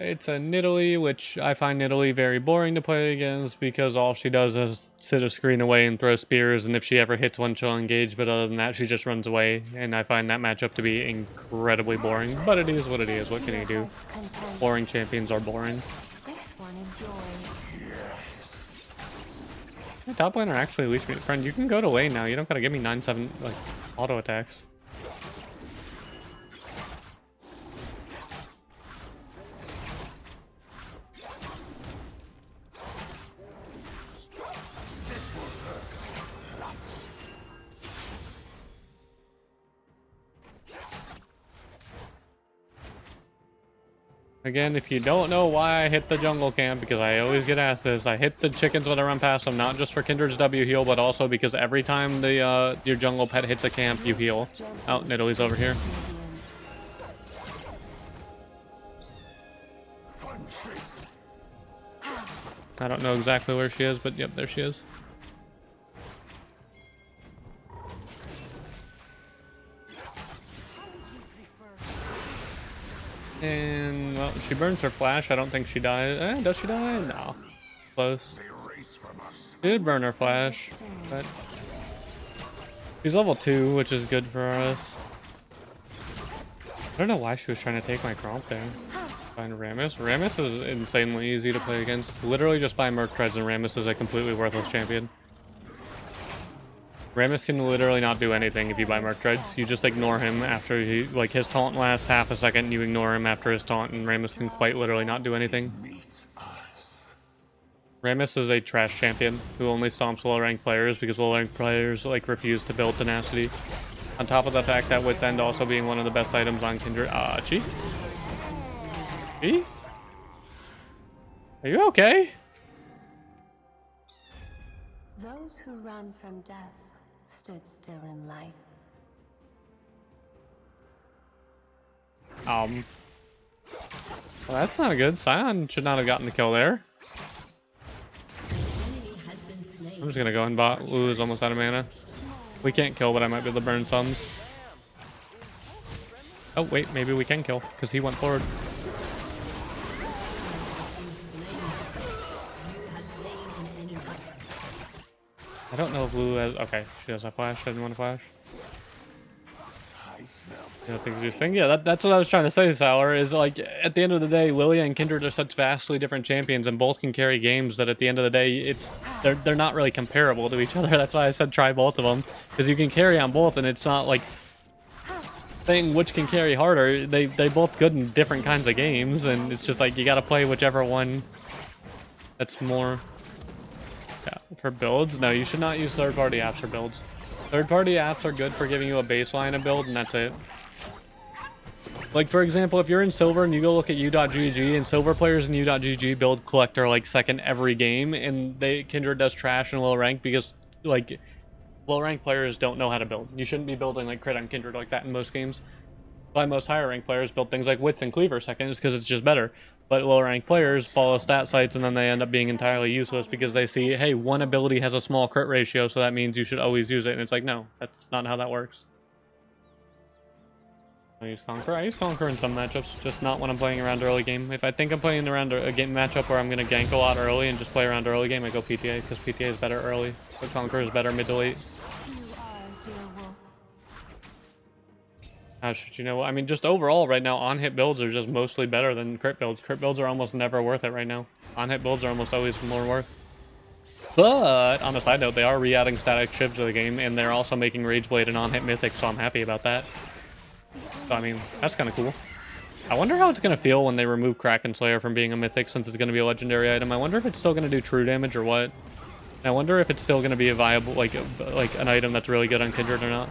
It's a Nidalee, which I find Nidalee very boring to play against because all she does is sit a screen away and throw spears, and if she ever hits one, she'll engage, but other than that, she just runs away, and I find that matchup to be incredibly boring, but it is what it is. What can you do? Boring champions are boring. My top laner actually leashed me. Friend, you can go to lane now. You don't gotta give me 9-7 like auto attacks. Again, if you don't know why I hit the jungle camp, because I always get asked this, I hit the chickens when I run past them, not just for Kindred's W heal, but also because every time the your jungle pet hits a camp, you heal. Oh, Nidalee's over here. I don't know exactly where she is, but yep, there she is. And, well, she burns her flash. I don't think she dies. Does she die? No. Close. She did burn her flash, but she's level 2, which is good for us. I don't know why she was trying to take my cromp there. Find Rammus. Rammus is insanely easy to play against. Literally just buy Merc Treads and Rammus is a completely worthless champion. Rammus can literally not do anything if you buy Merc Treads. You just ignore him after he, like, his taunt lasts half a second, you ignore him after his taunt, and Rammus can quite literally not do anything. Rammus is a trash champion who only stomps low-ranked players because low-ranked players, like, refuse to build tenacity. On top of the fact that Wit's End also being one of the best items on Kindred. Chi? Chi? Are you okay? Those who run from death stood still in life. Well, that's not good. Scion should not have gotten the kill there. I'm just gonna go and bot. Wu is almost out of mana. We can't kill, but I might be able to burn some. Oh, wait, maybe we can kill, because he went forward. I don't know if Lulu has... Okay, she has a flash. I didn't want to flash. I don't think she's thing. Yeah, that's what I was trying to say, Sour, is like, at the end of the day, Lilia and Kindred are such vastly different champions, and both can carry games that at the end of the day, they're not really comparable to each other. That's why I said try both of them, because you can carry on both, and it's not like saying which can carry harder. They both good in different kinds of games, and it's just like you gotta play whichever one that's more... Yeah, for builds? No, you should not use third-party apps for builds. Third-party apps are good for giving you a baseline of build, and that's it. Like, for example, if you're in Silver and you go look at u.gg, and Silver players in u.gg build Collector, like, second every game, and Kindred does trash in low rank because, like, low-rank players don't know how to build. You shouldn't be building, like, Crit on Kindred like that in most games. Why most higher-ranked players build things like Wits and Cleaver seconds because it's just better. But lower-ranked players follow stat sites and then they end up being entirely useless because they see, hey, one ability has a small crit ratio, so that means you should always use it. And it's like, no, that's not how that works. I use Conqueror. I use Conqueror in some matchups, just not when I'm playing around early game. If I think I'm playing around a game matchup where I'm going to gank a lot early and just play around early game, I go PTA because PTA is better early, but Conqueror is better mid to late. How should you know? I mean, just overall right now, on-hit builds are just mostly better than crit builds. Crit builds are almost never worth it right now. On-hit builds are almost always more worth. But, on a side note, they are re-adding static shivs to the game, and they're also making Rageblade an on-hit mythic, so I'm happy about that. So, I mean, that's kind of cool. I wonder how it's going to feel when they remove Kraken Slayer from being a mythic, since it's going to be a legendary item. I wonder if it's still going to do true damage or what. I wonder if it's still going to be a viable, like an item that's really good on Kindred or not.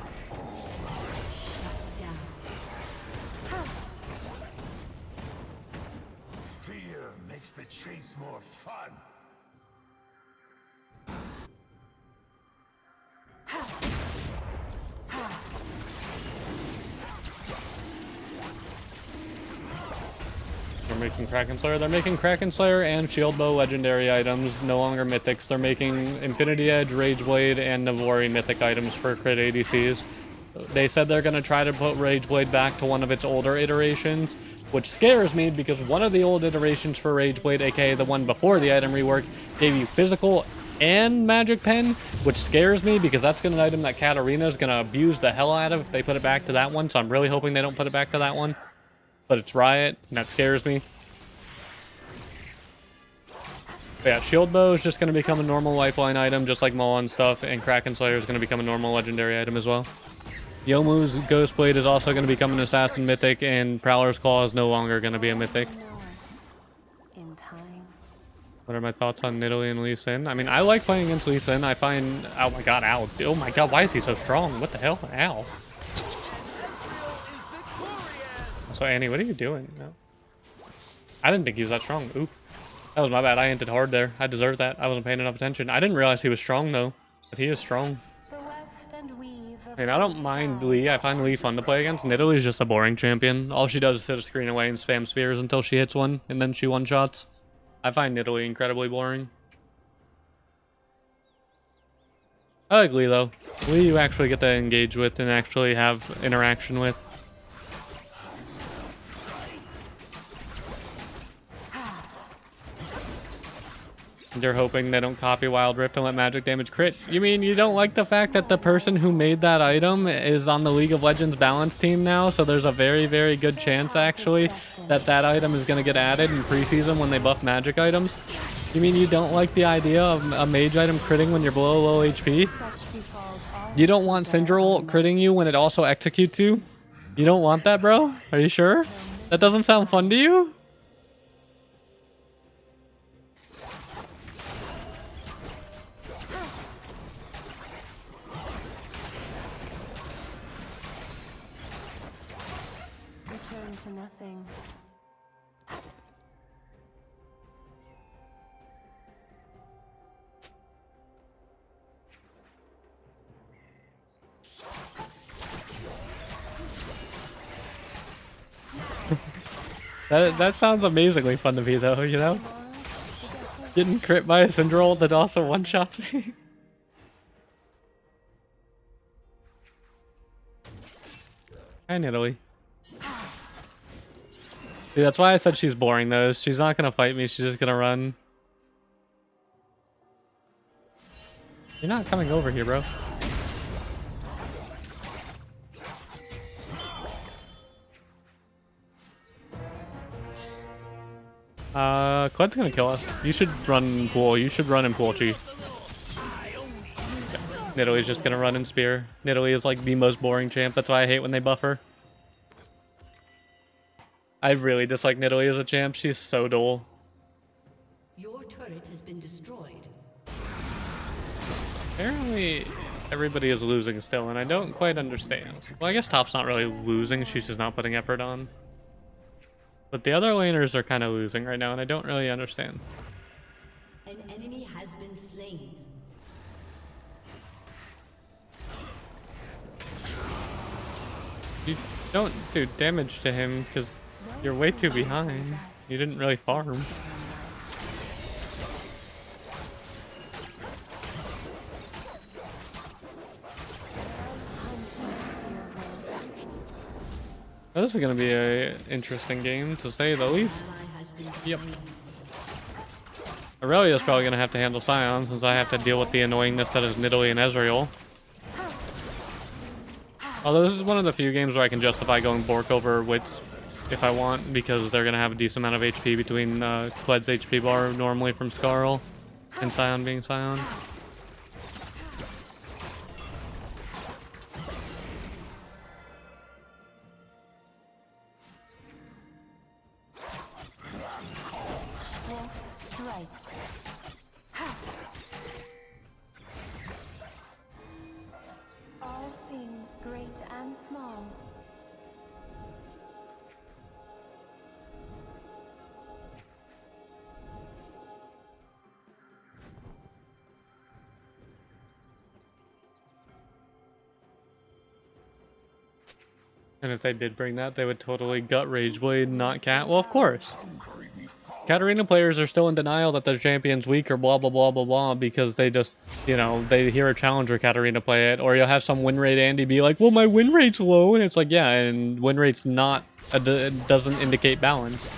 Making Kraken Slayer. They're making Kraken Slayer and Shield Bow legendary items, no longer mythics. They're making Infinity Edge, Rageblade, and Navori mythic items for crit ADCs. They said they're going to try to put Rageblade back to one of its older iterations, which scares me because one of the old iterations for Rageblade, aka the one before the item rework, gave you physical and magic pen, which scares me because that's an item that Katarina is going to abuse the hell out of if they put it back to that one, so I'm really hoping they don't put it back to that one. But it's Riot, and that scares me. But yeah, Shield Bow is just going to become a normal lifeline item, just like Maul and stuff, and Kraken Slayer is going to become a normal legendary item as well. Yomu's Ghostblade is also going to become an Assassin Mythic, and Prowler's Claw is no longer going to be a Mythic. In time. What are my thoughts on Nidalee and Lee Sin? I mean, I like playing against Lee Sin. I find... Oh my god, ow. Oh my god, why is he so strong? What the hell? Ow. So, Annie, what are you doing? No. I didn't think he was that strong. Oop. That was my bad. I hinted hard there. I deserve that. I wasn't paying enough attention. I didn't realize he was strong, though. But he is strong. I mean, I don't mind Lee. I find Lee fun to play against. Nidalee is just a boring champion. All she does is sit a screen away and spam spears until she hits one, and then she one-shots. I find Nidalee incredibly boring. I like Lee, though. Lee you actually get to engage with and actually have interaction with. They're hoping they don't copy Wild Rift and let magic damage crit. You mean you don't like the fact that the person who made that item is on the League of Legends balance team now? So there's a very, very good chance, actually, that that item is going to get added in preseason when they buff magic items. You mean you don't like the idea of a mage item critting when you're below low HP? You don't want Syndrel critting you when it also executes you? You don't want that, bro? Are you sure? That doesn't sound fun to you? To nothing. That sounds amazingly fun to me, though, you know? Getting crit by a Syndrel that also one-shots me. Hi, Nidalee. See, that's why I said she's boring, though. She's not gonna fight me, she's just gonna run. You're not coming over here, bro. Cled's gonna kill us. You should run pool. You should run in pool, Chi. Nidalee's just gonna run and spear. Nidalee is like the most boring champ. That's why I hate when they buff her. I really dislike Nidalee as a champ. She's so dull. Your turret has been destroyed. Apparently, everybody is losing still, and I don't quite understand. Well, I guess Top's not really losing. She's just not putting effort on. But the other laners are kind of losing right now, and I don't really understand. An enemy has been slain. You don't do damage to him because you're way too behind. You didn't really farm. This is going to be an interesting game, to say the least. Yep. Aurelia's probably going to have to handle Scion, since I have to deal with the annoyingness that is Nidalee and Ezreal. Although this is one of the few games where I can justify going Bork over Wits if I want, because they're going to have a decent amount of HP between Cled's HP bar normally from Skarl and Scion being Scion. All things great and small. And if they did bring that, they would totally gut Rageblade, not Cat. Well, of course. Katarina players are still in denial that their champion's weak or blah blah blah blah blah because they just, you know, they hear a challenger Katarina play it, or you'll have some win rate Andy be like, well, my win rate's low, and it's like, yeah, and win rate's not, it doesn't indicate balance.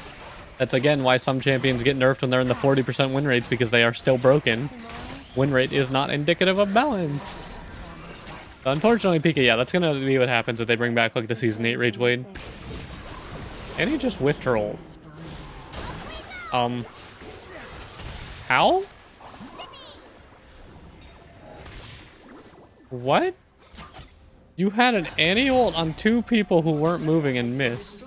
That's again why some champions get nerfed when they're in the 40% win rates, because they are still broken. Win rate is not indicative of balance. Unfortunately, Pika, yeah, that's gonna be what happens if they bring back like the Season 8 Rageblade. And he just whiffed her ult. How? What? You had an Annie ult on 2 people who weren't moving and missed.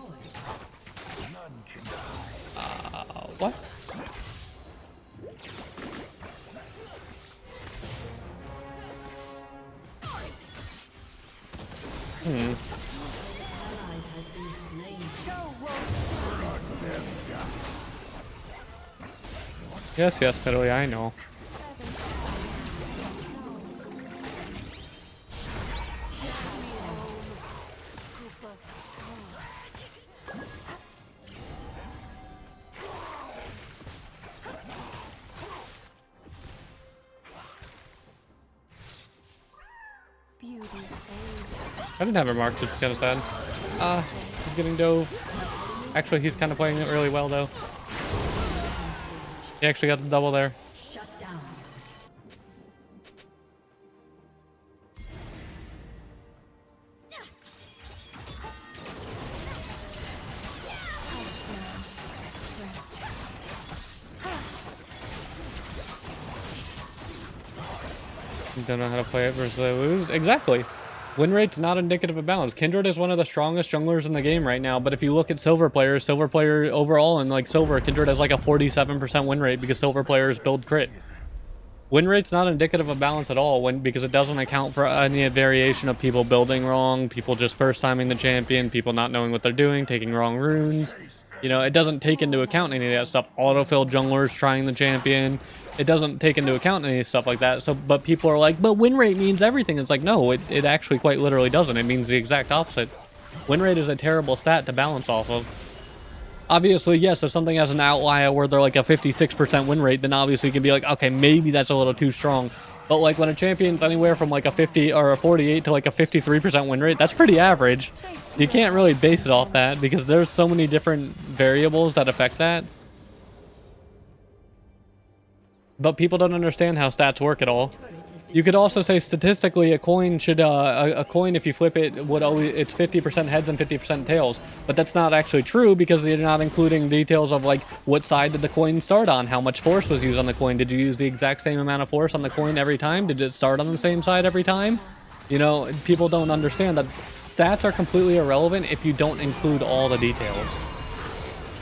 What? Yes, yes, Fiddly, I know. I didn't have it marked, it's kind of sad. He's getting dove. Actually, he's kind of playing it really well, though. He actually got the double there. Shut down. You don't know how to play it versus lose. Exactly. Win rate's not indicative of balance. Kindred is one of the strongest junglers in the game right now, but if you look at silver players overall in like silver, Kindred has like a 47% win rate because silver players build crit. Win rate's not indicative of balance at all because it doesn't account for any variation of people building wrong, people just first timing the champion, people not knowing what they're doing, taking wrong runes. You know, it doesn't take into account any of that stuff. Autofill junglers trying the champion. It doesn't take into account any stuff like that. So, but people are like, but win rate means everything. It's like, no, it actually quite literally doesn't. It means the exact opposite. Win rate is a terrible stat to balance off of. Obviously, yes, if something has an outlier where they're like a 56% win rate, then obviously you can be like, okay, maybe that's a little too strong. But like when a champion's anywhere from like a 50 or a 48 to like a 53% win rate, that's pretty average. You can't really base it off that because there's so many different variables that affect that. But people don't understand how stats work at all. You could also say statistically a coin should, a coin if you flip it would always, it's 50% heads and 50% tails. But that's not actually true because you're not including details of like what side did the coin start on, how much force was used on the coin, did you use the exact same amount of force on the coin every time, did it start on the same side every time? You know, people don't understand that stats are completely irrelevant if you don't include all the details.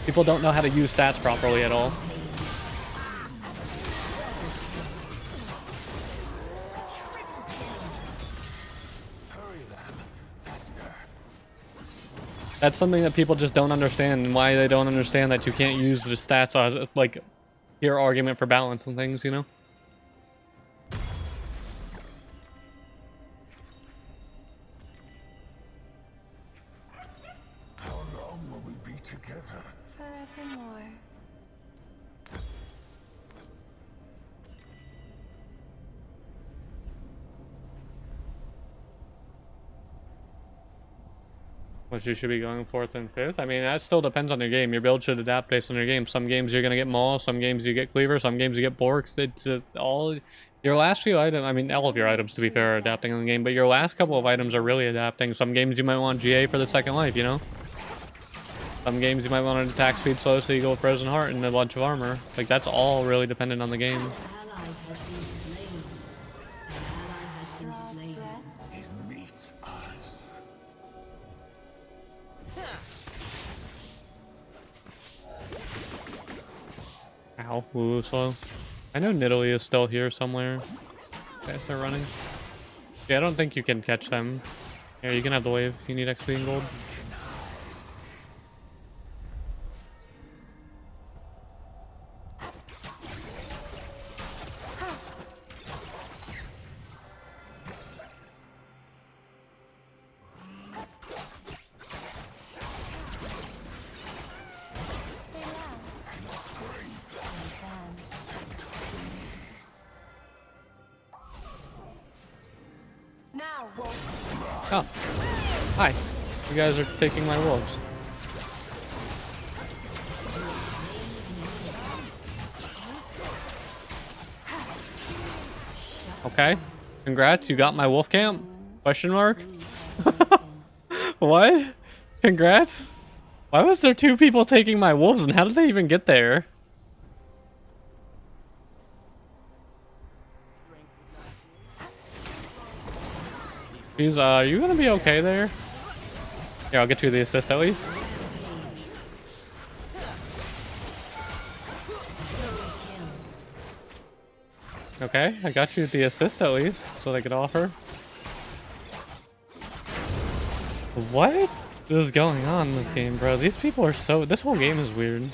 People don't know how to use stats properly at all. That's something that people just don't understand, and why they don't understand that you can't use the stats as like your argument for balance and things, you know? How long will we be together? Forevermore. Which you should be going 4th and 5th. I mean, that still depends on your game. Your build should adapt based on your game. Some games you're going to get Maul, some games you get Cleaver, some games you get Borks. It's all... Your last few items, I mean, all of your items, to be fair, are adapting in the game, but your last couple of items are really adapting. Some games you might want GA for the second life, you know? Some games you might want an attack speed slow, so you go with Frozen Heart and a bunch of armor. Like, that's all really dependent on the game. Ally has been slain. An ally has been slain. It meets us. Ow, woo, slow. I know Nidalee is still here somewhere. Okay, they're running. Yeah, I don't think you can catch them. Here, you can have the wave if you need XP and gold. Oh. Hi. You guys are taking my wolves. Okay. Congrats, you got my wolf camp? Question mark? What? Congrats? Why was there 2 people taking my wolves and how did they even get there? Jeez, are you gonna be okay there? Here, I'll get you the assist at least. Okay, I got you the assist at least, so they could offer. What is going on in this game, bro? These people are so... This whole game is weird.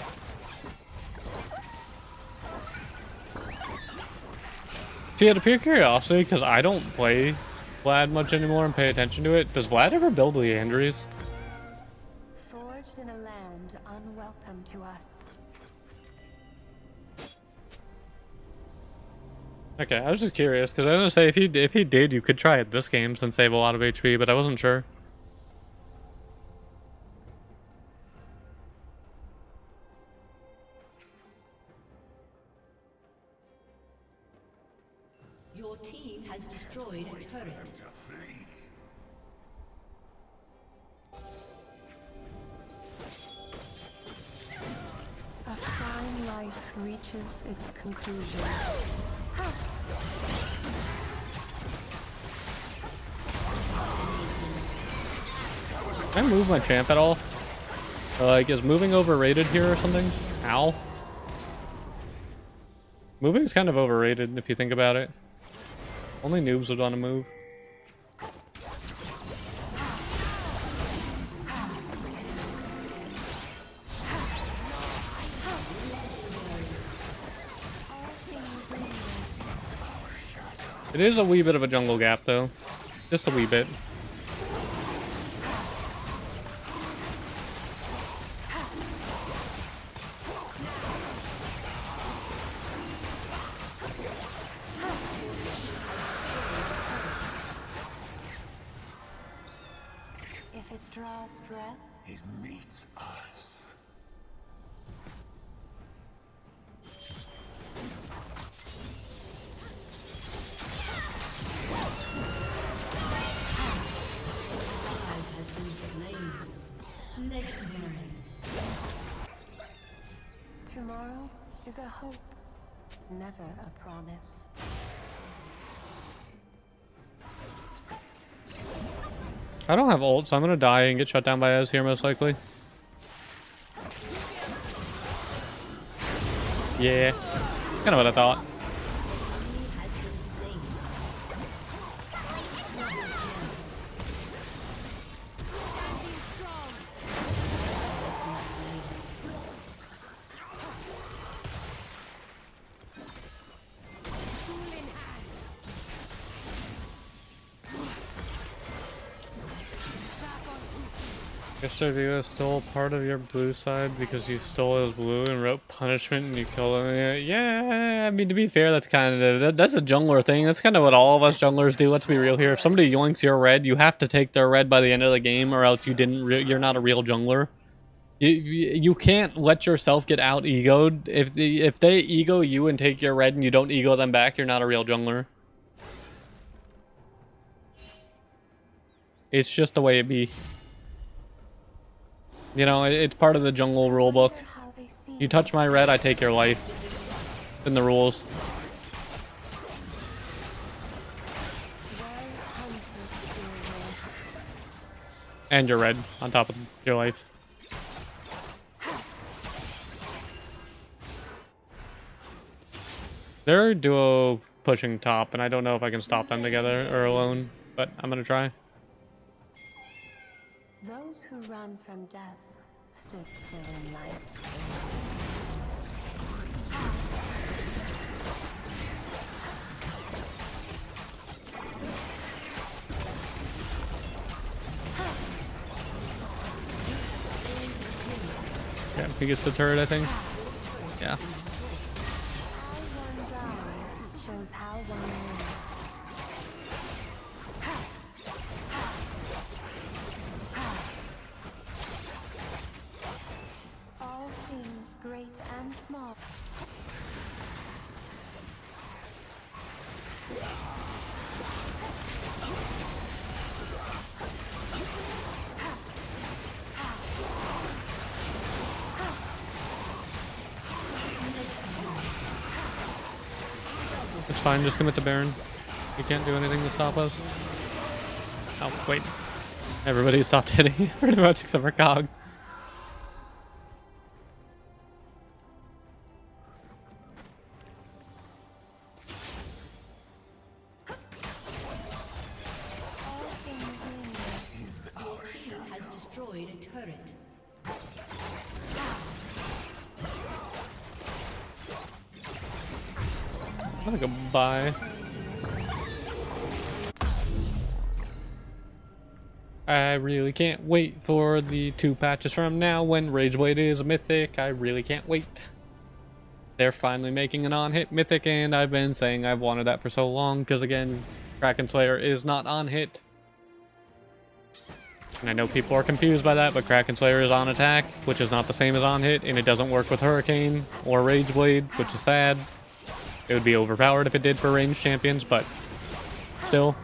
See, out of pure curiosity, because I don't play Vlad much anymore and pay attention to it, does Vlad ever build Leandries? Forged in a land unwelcome to us. Okay, I was just curious, because I was gonna say, if he did, you could try it this game since they have a lot of HP, but I wasn't sure. Your team has destroyed a turret. To flee. A fine life reaches its conclusion. Can I move my champ at all? Or like, is moving overrated here or something? Ow. Moving's kind of overrated if you think about it. Only noobs would want to move. It is a wee bit of a jungle gap though. Just a wee bit. If it draws breath, It meets us. Has been slain. Legendary. tomorrow is a hope, never a promise. I don't have ult, so I'm gonna die and get shut down by Ez here most likely. Yeah, kind of what I thought. Yesterday stole part of your blue side because you stole his blue and wrote punishment and you killed him. Yeah, I mean, to be fair, that's kind of that's a jungler thing. That's kind of what all of us junglers do. Let's be real here. If somebody yoinks your red, you have to take their red by the end of the game, or else you're not a real jungler. You can't let yourself get out egoed. If they ego you and take your red and you don't ego them back, you're not a real jungler. It's just the way it be. You know, it's part of the jungle rulebook. You touch my red, I take your life. In the rules. And your red on top of your life. They're duo pushing top, and I don't know if I can stop them together or alone, but I'm gonna try. Those who run from death stood still in life. Yeah, he gets the turret, I think. Yeah. How one dies shows how one lives. and small. It's fine, just commit to Baron. You can't do anything to stop us. Oh, wait. Everybody stopped hitting pretty much except for Cog. Your team has destroyed a turret. I'm gonna go bye. I really can't wait for the 2 patches from now when Rageblade is a mythic. I really can't wait. They're finally making an on-hit mythic, and I've been saying I've wanted that for so long, because again, Kraken Slayer is not on-hit. And I know people are confused by that, but Kraken Slayer is on attack, which is not the same as on-hit, and it doesn't work with Hurricane or Rageblade, which is sad. It would be overpowered if it did for ranged champions, but still.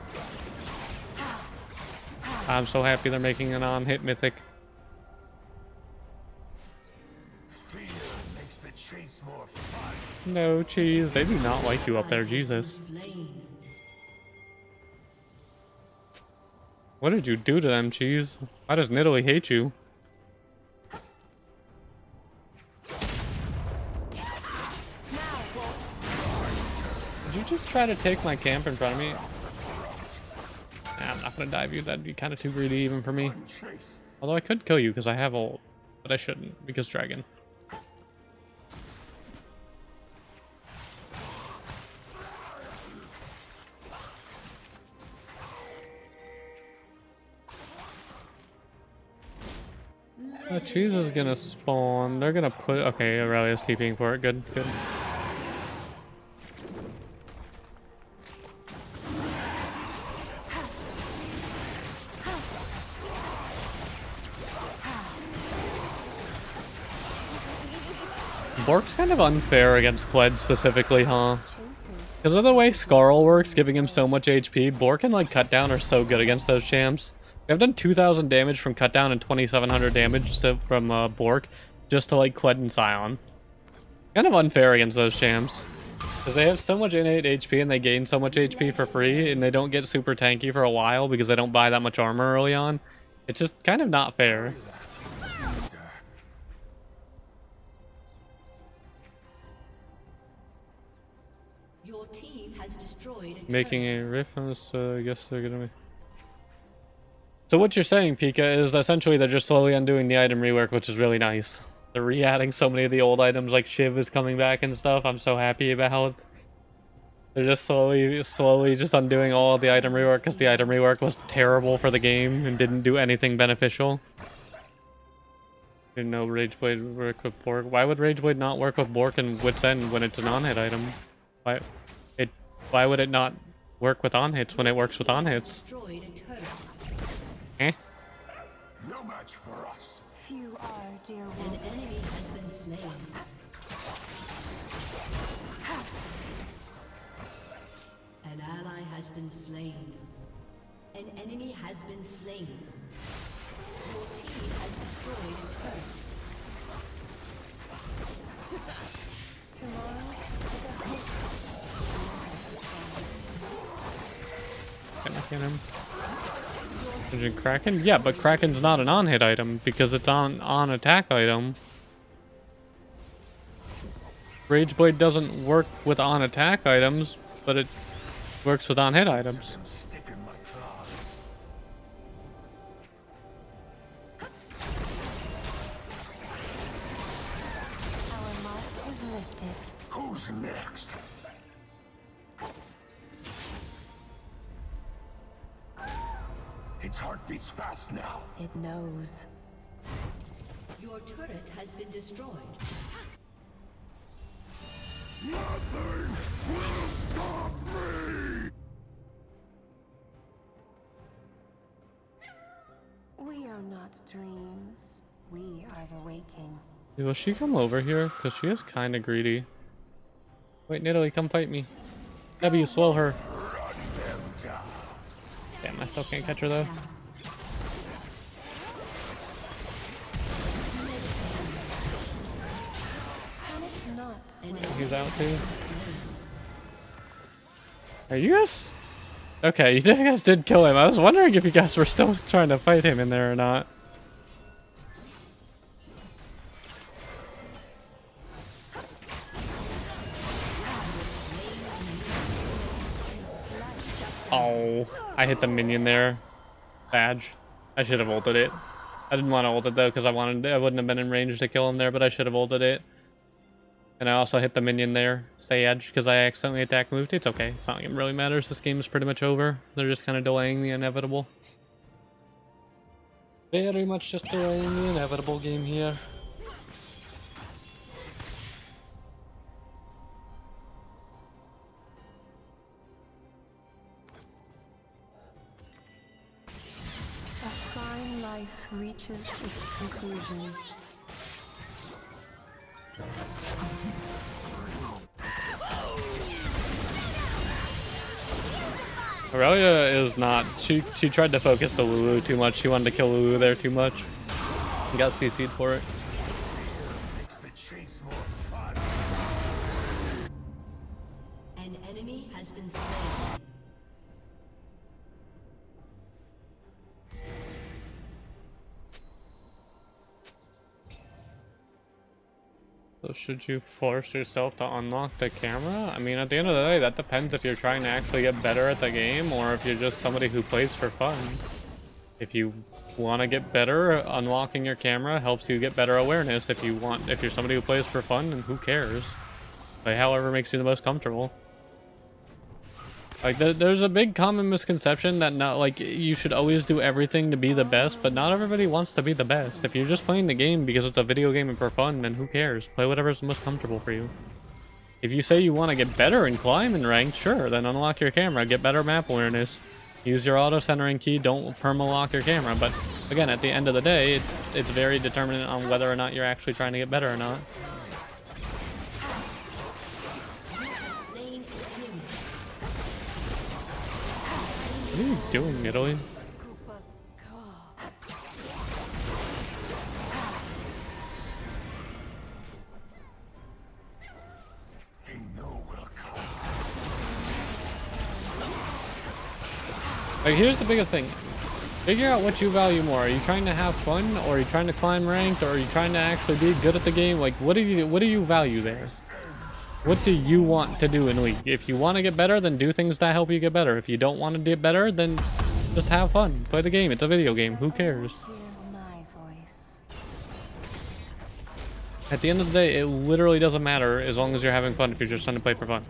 I'm so happy they're making an on-hit mythic. Fear makes the chase more fun. No, cheese. They do not like you up there, Jesus. What did you do to them, cheese? Why does Nidalee hate you? Did you just try to take my camp in front of me? Nah, I'm not gonna dive you. That'd be kind of too greedy even for me. Chase. Although I could kill you because I have ult, but I shouldn't because dragon. Cheese is gonna spawn. They're gonna put. Okay, Aurelia's TPing for it. Good, good. Bork's kind of unfair against Kled specifically, huh? Because of the way Skarl works, giving him so much HP, Bork and like Cut Down are so good against those champs. I've done 2,000 damage from Cut Down and 2,700 damage from Bork just to like Kled and Scion. Kind of unfair against those champs. Because they have so much innate HP and they gain so much HP for free and they don't get super tanky for a while because they don't buy that much armor early on. It's just kind of not fair. Your team has destroyed a Making turret. a riff on this, I guess they're gonna be... So what you're saying, Pika, is essentially they're just slowly undoing the item rework, which is really nice. They're re-adding so many of the old items, like Shiv is coming back and stuff. I'm so happy about. They're just slowly just undoing all of the item rework, because the item rework was terrible for the game and didn't do anything beneficial. Didn't know Rageblade would work with Bork. Why would Rageblade not work with Bork and Wit's End when it's an on-hit item? Why would it not work with on-hits when it works with on-hits? Destroyed a turret. Eh? No match for us. Few are, dear An wolf. enemy has been slain. An ally has been slain. An enemy has been slain. Your team has destroyed a turret. Tomorrow Can I get him? Engine Kraken? Yeah, but Kraken's not an on-hit item because it's on attack item. Rageblade doesn't work with on attack items, but it works with on hit items. Stick in my claws. our mark is lifted. Who's next? Its heart beats fast now. It knows. Your turret has been destroyed. Nothing will stop me! We are not dreams. We are the waking. Will she come over here? Because she is kind of greedy. Wait, Nidalee, come fight me. W, slow her. Damn, I still can't catch her though. He's out too. Are you guys? Okay, you guys did kill him. I was wondering if you guys were still trying to fight him in there or not. Oh, I hit the minion there. Badge. I should have ulted it. I didn't want to ult it though because I wouldn't have been in range to kill him there, but I should have ulted it. And I also hit the minion there, Sage, because I accidentally attack moved. It's okay. It's not like it really matters. This game is pretty much over. They're just kind of delaying the inevitable. Very much just delaying the inevitable game here. A fine life reaches its conclusion. Aurelia is not. She tried to focus the Lulu too much. She wanted to kill Lulu there too much. And got CC'd for it. Makes the chase more fun. An enemy has been slain. So should you force yourself to unlock the camera? I mean, at the end of the day, that depends if you're trying to actually get better at the game or if you're just somebody who plays for fun. If you want to get better, unlocking your camera helps you get better awareness. If you're somebody who plays for fun, then who cares? Play however makes you the most comfortable. Like, there's a big common misconception that you should always do everything to be the best, but not everybody wants to be the best. If you're just playing the game because it's a video game and for fun, then who cares? Play whatever's most comfortable for you. If you say you want to get better and climb in ranked, sure, then unlock your camera, get better map awareness, use your auto-centering key, don't perma-lock your camera. But again, at the end of the day, it's very determinant on whether or not you're actually trying to get better or not. What are you doing, Italy? They know we'll come. Like, here's the biggest thing. Figure out what you value more. Are you trying to have fun, or are you trying to climb ranked, or are you trying to actually be good at the game? Like, what do you value there? What do you want to do in League? If you want to get better, then do things that help you get better. If you don't want to get better, then just have fun. Play the game. It's a video game. Who cares? Hear my voice. At the end of the day, it literally doesn't matter as long as you're having fun if you're just trying to play for fun.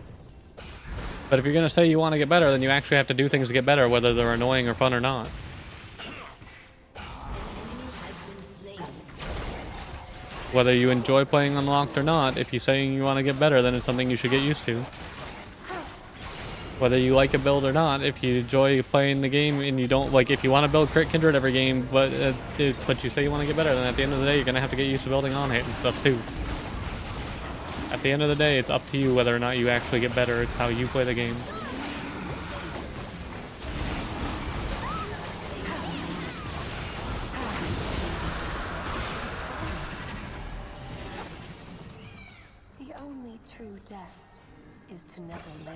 But if you're going to say you want to get better, then you actually have to do things to get better, whether they're annoying or fun or not. Whether you enjoy playing Unlocked or not, if you're saying you want to get better, then it's something you should get used to. Whether you like a build or not, if you enjoy playing the game and you don't, like, if you want to build Crit Kindred every game, but you say you want to get better, then at the end of the day, you're going to have to get used to building Onhit and stuff too. At the end of the day, it's up to you whether or not you actually get better. It's how you play the game. The only true death is to never live.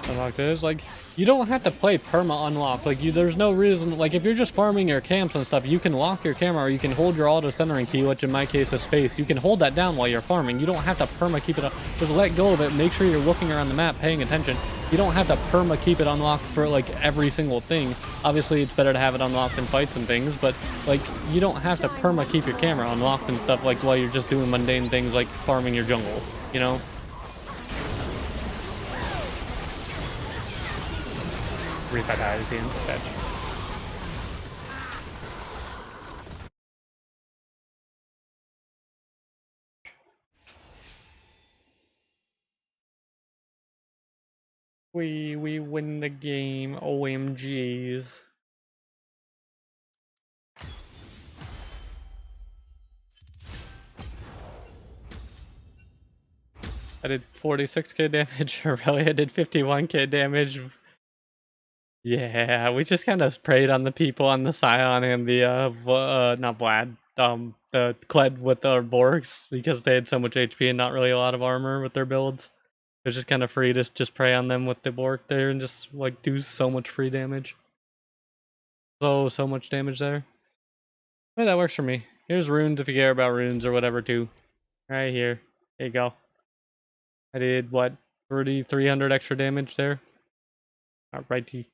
Unlocked is like, you don't have to play perma unlock. Like, there's no reason. Like, if you're just farming your camps and stuff, you can lock your camera, or you can hold your auto centering key, which in my case is space. You can hold that down while you're farming. You don't have to perma keep it up. Just let go of it. Make sure you're looking around the map, paying attention. You don't have to perma keep it unlocked for like every single thing. Obviously, it's better to have it unlocked in fights and things, but like, you don't have to perma keep your camera unlocked and stuff like while you're just doing mundane things like farming your jungle. You know. Revitalize the fetch. We win the game. OMGs. I did 46k damage, or really I did 51k damage. Yeah, we just kind of preyed on the people on the Scion and the not Vlad, the Kled with our Borgs because they had so much HP and not really a lot of armor with their builds. It was just kind of free to just prey on them with the Borg there and just like do so much free damage. So much damage there. Yeah, that works for me. Here's runes if you care about runes or whatever too. Right here. There you go. I did what, 300 extra damage there. Alrighty.